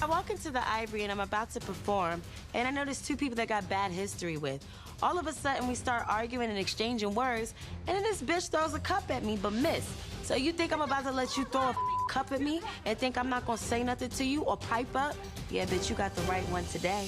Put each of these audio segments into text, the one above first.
I walk into the Ivory and I'm about to perform, and I notice two people that got bad history with. All of a sudden, we start arguing and exchanging words, and then this bitch throws a cup at me, but miss. So you think I'm about to let you throw a cup at me and think I'm not gonna say nothing to you or pipe up? Yeah, bitch, you got the right one today.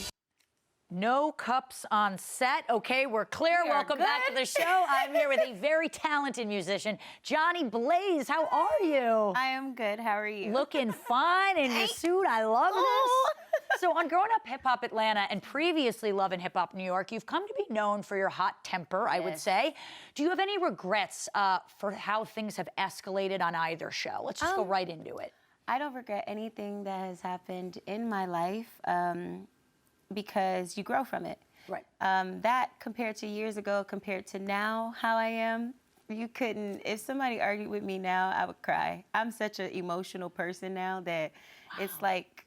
No cups on set. Okay, we're clear. Welcome back to the show. I'm here with a very talented musician, Jhonni Blaze. How are you? I am good. How are you? Looking fine in your suit. I love this. So on Growing Up Hip Hop Atlanta and previously Love and Hip Hop New York, you've come to be known for your hot temper, I would say. Do you have any regrets for how things have escalated on either show? Let's just go right into it. I don't regret anything that has happened in my life. Because you grow from it. Right. That compared to years ago, compared to now, how I am, you couldn't, if somebody argued with me now, I would cry. I'm such an emotional person now that it's like,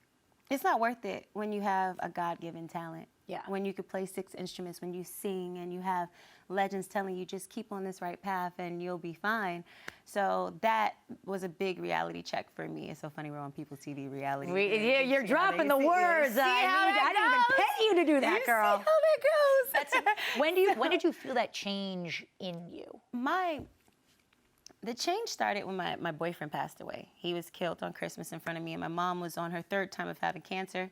it's not worth it when you have a God-given talent. Yeah. When you could play 6 instruments, when you sing and you have legends telling you just keep on this right path and you'll be fine. So that was a big reality check for me. It's so funny we're on PeopleTV reality. Yeah, you're dropping the words. I didn't even pay you to do that, girl. See how that goes. When did you feel that change in you? The change started when my boyfriend passed away. He was killed on Christmas in front of me, and my mom was on her 3rd time of having cancer.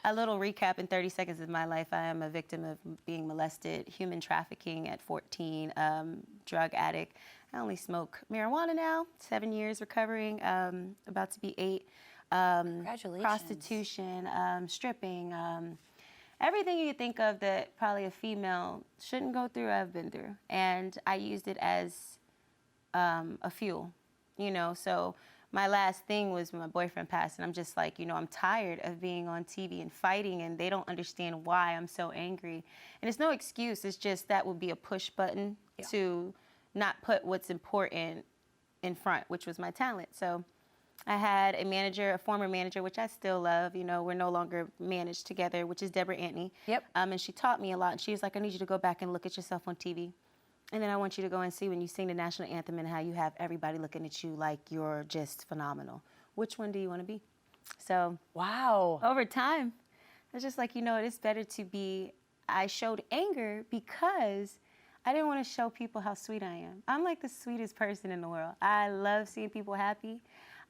A little recap in 30 seconds of my life. I am a victim of being molested, human trafficking at 14, drug addict. I only smoke marijuana now, 7 years recovering, about to be 8. Congratulations. Prostitution, stripping, everything you think of that probably a female shouldn't go through, I've been through. And I used it as a fuel, you know, so my last thing was when my boyfriend passed, and I'm just like, you know, I'm tired of being on TV and fighting, and they don't understand why I'm so angry. And it's no excuse, it's just that would be a push button to not put what's important in front, which was my talent. So I had a manager, a former manager, which I still love, you know, we're no longer managed together, which is Deborah Antony. Yep. And she taught me a lot, and she was like, I need you to go back and look at yourself on TV. And then I want you to go and see when you sing the national anthem and how you have everybody looking at you like you're just phenomenal. Which one do you want to be? So, wow. Over time, I was just like, you know, it's better to be, I showed anger because I didn't want to show people how sweet I am. I'm like the sweetest person in the world. I love seeing people happy.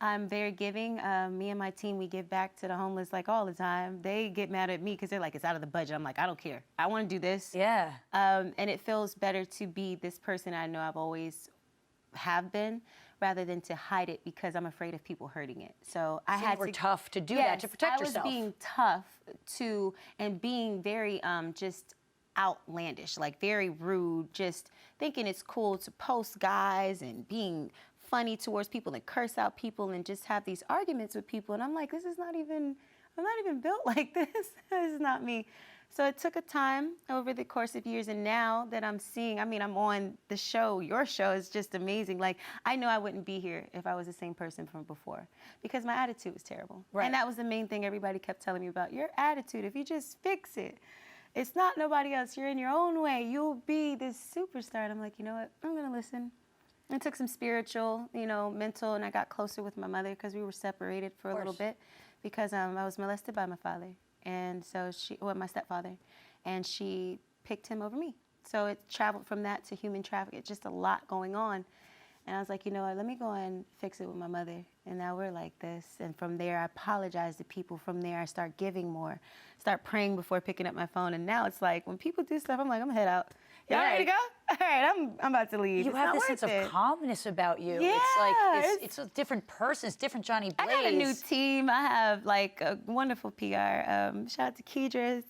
I'm very giving. Me and my team, we give back to the homeless like all the time. They get mad at me because they're like, it's out of the budget. I'm like, I don't care. I want to do this. Yeah. And it feels better to be this person I know I've always have been rather than to hide it because I'm afraid of people hurting it. So I had to. Tough to do that, to protect yourself. I was being tough and being very just outlandish, like very rude, just thinking it's cool to post guys and being funny towards people and curse out people and just have these arguments with people. And I'm like, this is not even, I'm not even built like this. This is not me. So it took a time over the course of years. And now that I'm seeing, I mean, I'm on the show, your show is just amazing. Like, I know I wouldn't be here if I was the same person from before because my attitude was terrible. Right. And that was the main thing everybody kept telling me about. Your attitude, if you just fix it, it's not nobody else. You're in your own way. You'll be this superstar. And I'm like, you know what? I'm going to listen. I took some spiritual, you know, mental, and I got closer with my mother because we were separated for a little bit because I was molested by my father. And so my stepfather, and she picked him over me. So it traveled from that to human trafficking. It's just a lot going on. And I was like, you know what, let me go and fix it with my mother. And now we're like this. And from there, I apologize to people. From there, I start giving more, start praying before picking up my phone. And now it's like, when people do stuff, I'm like, I'm gonna head out. Y'all ready to go? All right, I'm about to leave. You have this sense of calmness about you. Yeah, it's like, it's a different person. It's different Jhonni Blaze. I got a new team. I have like a wonderful PR. Shout out to Kedra,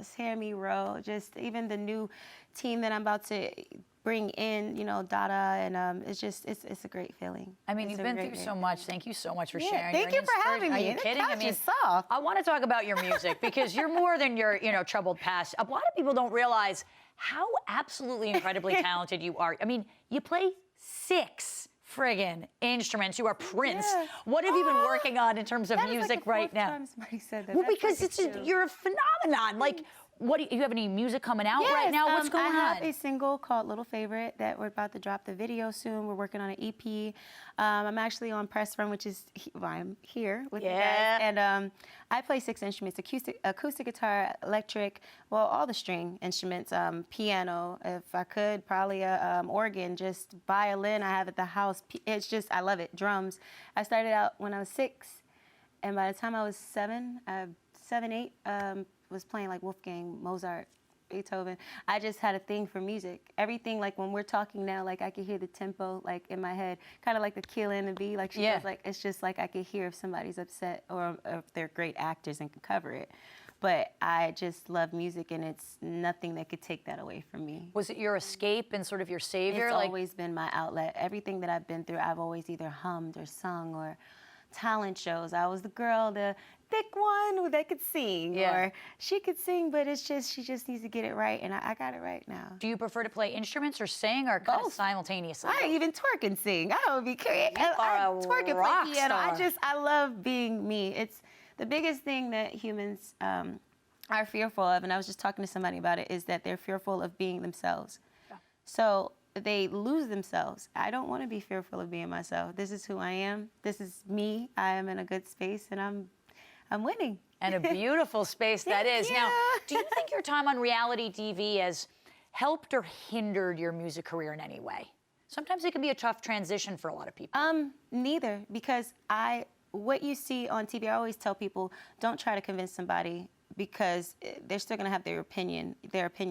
Sammy Rowe, just even the new team that I'm about to bring in, you know, Dada, and it's just, it's a great feeling. I mean, you've been through so much. Thank you so much for sharing. Thank you for having me. Are you kidding? I mean, soft. I want to talk about your music because you're more than your, you know, troubled past. A lot of people don't realize how absolutely incredibly talented you are. I mean, you play 6 friggin' instruments. You are Prince. Yeah. What have you been working on in terms of music like the right now? Time somebody said that. Well, That's because like you're a phenomenon. Like, what do you have any music coming out right now? What's going on? I have a single called Lil Favorite that we're about to drop the video soon. We're working on an EP. I'm actually on press run, which is why I'm here with you guys. And I play 6 instruments: acoustic guitar, electric, well, all the string instruments, piano. If I could, probably a organ, just violin I have at the house. It's just, I love it. Drums. I started out when I was 6, and by the time I was 7, 8, was playing like Wolfgang, Mozart, Beethoven. I just had a thing for music. Everything, like when we're talking now, like I could hear the tempo like in my head, kind of like the kill and the B. Like she does, like it's just like I could hear if somebody's upset or if they're great actors and can cover it. But I just love music, and it's nothing that could take that away from me. Was it your escape and sort of your savior? It's always been my outlet. Everything that I've been through, I've always either hummed or sung or talent shows. I was the girl, the thick one that could sing, or she could sing, but it's just, she just needs to get it right, and I got it right now. Do you prefer to play instruments or sing, or kind of simultaneously? I even twerk and sing. I would be crazy. I twerk and play piano. I love being me. It's the biggest thing that humans are fearful of, and I was just talking to somebody about it, is that they're fearful of being themselves. So they lose themselves. I don't want to be fearful of being myself. This is who I am. This is me. I am in a good space, and I'm winning. And a beautiful space that is. you. Now, do you think your time on reality TV has helped or hindered your music career in any way? Sometimes it can be a tough transition for a lot of people. Neither, because what you see on TV, I always tell people, don't try to convince somebody, because they're still gonna have their opinion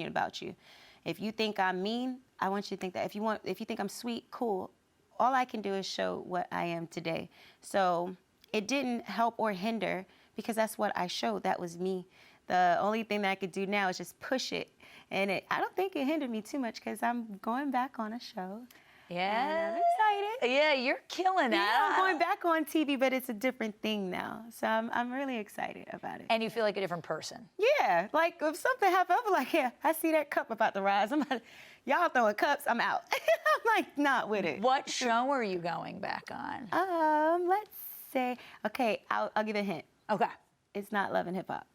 about you. If you think I'm mean, I want you to think that. If you think I'm sweet, cool. All I can do is show what I am today. So it didn't help or hinder, because that's what I showed. That was me. The only thing that I could do now is just push it. And I don't think it hindered me too much, because I'm going back on a show. Yeah. And I'm excited. Yeah, you're killing that. Yeah, I'm going back on TV, but it's a different thing now. So I'm really excited about it. And you feel like a different person. Yeah, like if something happened, I'm like, yeah, I see that cup about to rise. Y'all throwing cups, I'm out. I'm like, not with it. What show are you going back on? Let's say, okay, I'll give a hint. Okay. It's not Love and Hip Hop.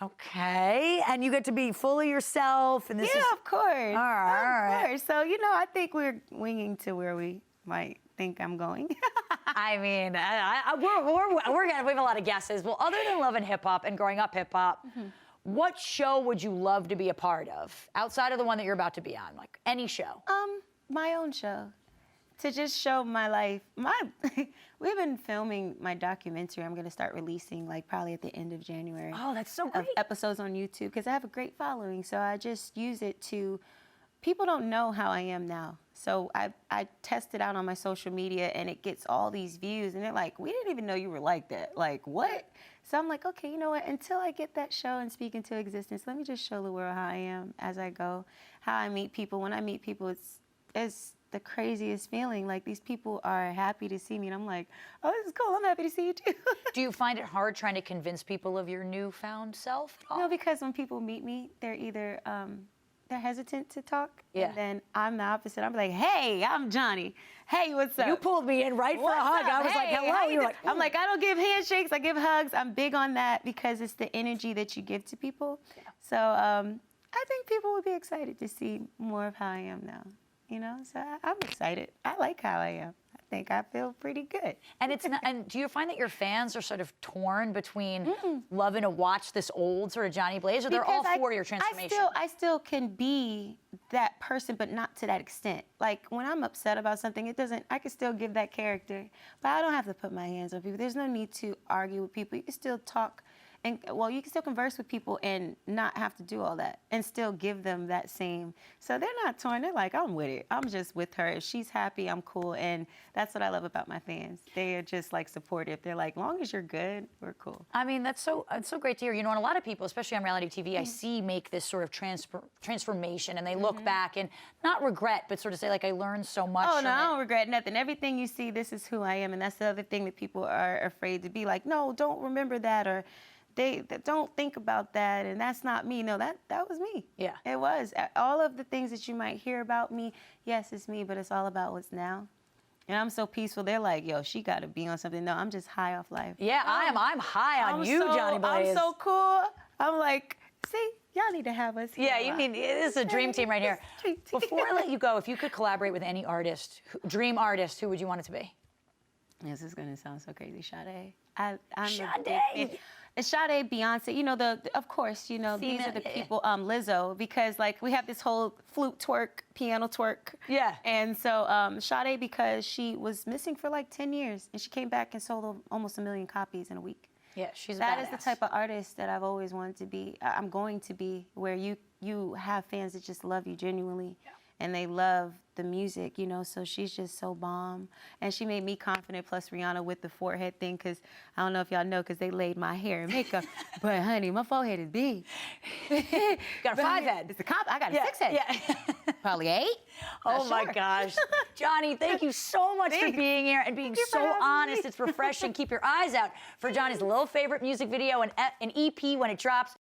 Okay, and you get to be fully yourself, and this is... Of course. All right. Of course. So, I think we're winging to where we might think I'm going. I mean, we have a lot of guesses. Well, other than Love and Hip Hop and growing up hip hop, what show would you love to be a part of outside of the one that you're about to be on? Like any show? My own show. To just show my life. We've been filming my documentary. I'm going to start releasing like probably at the end of January. Oh, that's so great. Of episodes on YouTube, because I have a great following. So I just use it to, people don't know how I am now. So I test it out on my social media, and it gets all these views, and they're like, we didn't even know you were like that. Like, what? So I'm like, okay, you know what? Until I get that show and speak into existence, let me just show the world how I am as I go, how I meet people. When I meet people, it's the craziest feeling. Like, these people are happy to see me, and I'm like, oh, this is cool. I'm happy to see you too. Do you find it hard trying to convince people of your newfound self at all? No, because when people meet me, they're either they're hesitant to talk, Yeah. and then I'm the opposite. I'm like, hey, I'm Jhonni. Hey, what's up? You pulled me in right for a What's hug. up? I was like, Hey, hello. how you You're doing? like, I'm like, I don't give handshakes. I give hugs. I'm big on that, because it's the energy that you give to people. Yeah. So I think people would be excited to see more of how I am now. So I'm excited. I like how I am. I think I feel pretty good. And it's not, and do you find that your fans are sort of torn between loving to watch this old sort of Jhonni Blaze, or they're all for your transformation? I still can be that person, but not to that extent. Like, when I'm upset about something, I can still give that character, but I don't have to put my hands on people. There's no need to argue with people. You can still talk. And, you can still converse with people and not have to do all that, and still give them that same. So they're not torn. They're like, I'm with it. I'm just with her. If she's happy, I'm cool. And that's what I love about my fans. They are just like supportive. They're like, long as you're good, we're cool. I mean, it's so great to hear. And a lot of people, especially on reality TV, I see make this sort of transformation, and they look back and not regret, but sort of say, like, I learned so much. Oh, no, I don't regret nothing. Everything you see, this is who I am. And that's the other thing that people are afraid to be like, no, don't remember that, or they don't think about that, and that's not me. No, that was me. Yeah. It was. All of the things that you might hear about me, yes, it's me, but it's all about what's now. And I'm so peaceful. They're like, yo, she got to be on something. No, I'm just high off life. Yeah, I'm high on you, Jhonni Blaze. I'm so cool. I'm like, see, y'all need to have us here. Yeah, you need, this is a dream team right here. Dream team. Before I let you go, if you could collaborate with any artist, dream artist, who would you want it to be? This is gonna sound so crazy, Sade. I'm Sade. It's Sade, Beyonce. You know of course, you know these are the people. Lizzo, because like we have this whole flute twerk, piano twerk. Yeah. And so Sade, because she was missing for like 10 years, and she came back and sold almost 1 million copies in a week. Yeah, she's That badass. is the type of artist that I've always wanted to be. I'm going to be, where you have fans that just love you genuinely, and they love the music, you know. So she's just so bomb, and she made me confident. Plus Rihanna with the forehead thing, because I don't know if y'all know, because they laid my hair and makeup, but honey, my forehead is big. Got a 5 head. It's I got a 6 head. Yeah. Probably 8. Oh my gosh. Jhonni, thank you so much for being here and being so honest. It's refreshing. Keep your eyes out for Johnny's Lil Favorite music video and an EP when it drops.